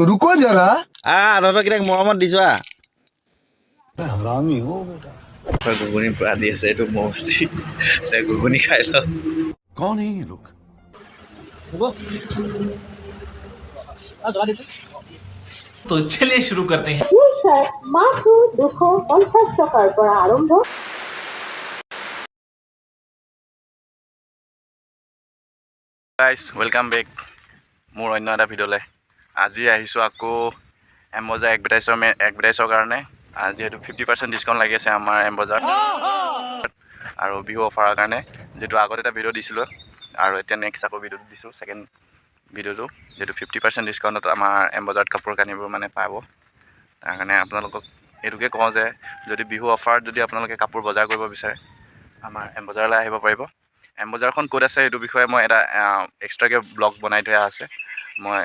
रुको जरा তহঁতক কিটাক মৰমত দিছো हरामी हो बेटा ঘুগুনি পৰা দি আছে এইটো মৰমত ঘুগুনি খাই ল कौन है ये लोग तो चलिए शुरू करते हैं টি-শার্ট মাত্র 250 টাকার পৰা আৰম্ভ। গাইজ ৱেলকাম বেক মোৰ অন্য এটা ভিডিঅ'লৈ আজি আহিছোঁ আকৌ এমবজাৰ এডভাৰটাইজৰ কাৰণে যিহেতু 50% ডিছকাউণ্ট লাগি আছে আমাৰ এমবজাৰ আৰু বিহু অফাৰৰ কাৰণে যিটো আগত এটা ভিডিঅ' দিছিলোঁ আৰু এতিয়া নেক্সট আকৌ ভিডিঅ'টো দিছোঁ ছেকেণ্ড ভিডিঅ'টো যিহেতু 50% ডিছকাউণ্টত আমাৰ এমবজাৰত কাপোৰ কানিবোৰ মানে পাব তাৰ কাৰণে আপোনালোকক এইটোকে কওঁ যে যদি বিহু অফাৰত যদি আপোনালোকে কাপোৰ বজাৰ কৰিব বিচাৰে আমাৰ এমবজাৰলৈ আহিব পাৰিব এমবজাৰখন ক'ত আছে এইটো বিষয়ে মই এটা এক্সট্ৰাকৈ ব্লগ বনাই থোৱা আছে মই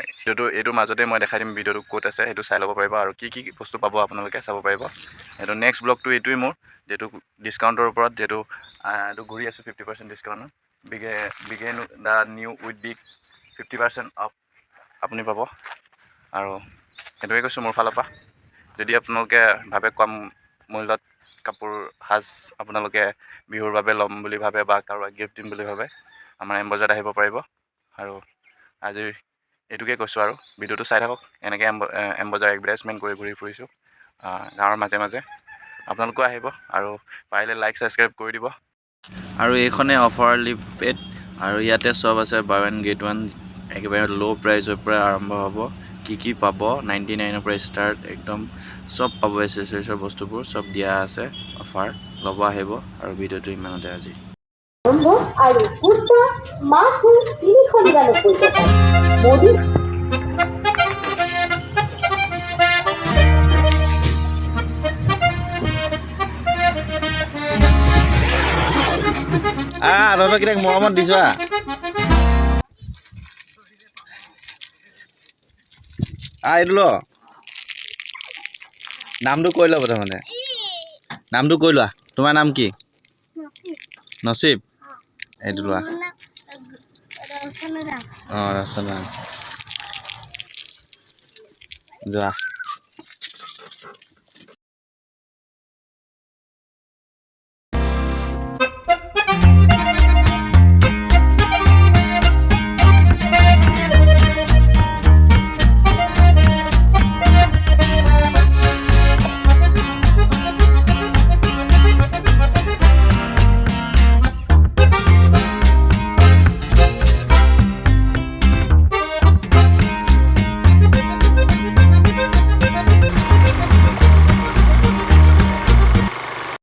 এইটোৰ মাজতে মই দেখাই দিম ভিডিঅ'টো ক'ত আছে সেইটো চাই ল'ব পাৰিব আৰু কি বস্তু পাব আপোনালোকে চাব পাৰিব এইটো নেক্সট ব্লগটো এইটোৱেই মোৰ যিহেতু ডিছকাউণ্টৰ ওপৰত যিহেতু এইটো ঘূৰি আছোঁ 50% ডিছকাউণ্টত begin the new with big 50% off আপুনি পাব আৰু সেইটোৱে কৈছোঁ মোৰ ফালৰ পৰা যদি আপোনালোকে ভাবে কম মূল্যত কাপোৰ সাজ আপোনালোকে বিহুৰ বাবে ল'ম বুলি ভাবে বা কাৰোবাক গিফ্ট দিম বুলি ভাবে আমাৰ এমবজাৰত আহিব পাৰিব আৰু আজি এইটোকে কৈছোঁ আৰু ভিডিঅ'টো চাই থাকক এনেকৈ এমবজাৰ এডভাৰটাইজমেণ্ট কৰি ঘূৰি ফুৰিছোঁ গাঁৱৰ মাজে মাজে আপোনালোকেও আহিব আৰু পাৰিলে লাইক ছাবস্ক্ৰাইব কৰি দিব আৰু এইখনে অফাৰ লিমিটেড আৰু ইয়াতে চব আছে বাই ওৱান গেট ওৱান একেবাৰে ল' প্ৰাইচৰ পৰা আৰম্ভ হ'ব কি পাব 99ৰ পৰা ষ্টাৰ্ট একদম চব পাব এচেছৰিজৰ বস্তুবোৰ চব দিয়া আছে অফাৰ ল'ব আহিব আৰু ভিডিঅ'টো ইমানতে আজি আৰম্ভ আৰু কুৰ্তা মাত্ৰ 399 টকা। মোদী তহঁতক কিটাক মৰমত দিছো এইটো ল নামটো কৈ ল প্ৰথমতে নামটো কৈ লোৱা তোমাৰ নাম কি নচিব এইটো লোৱা ৰচনা যোৱা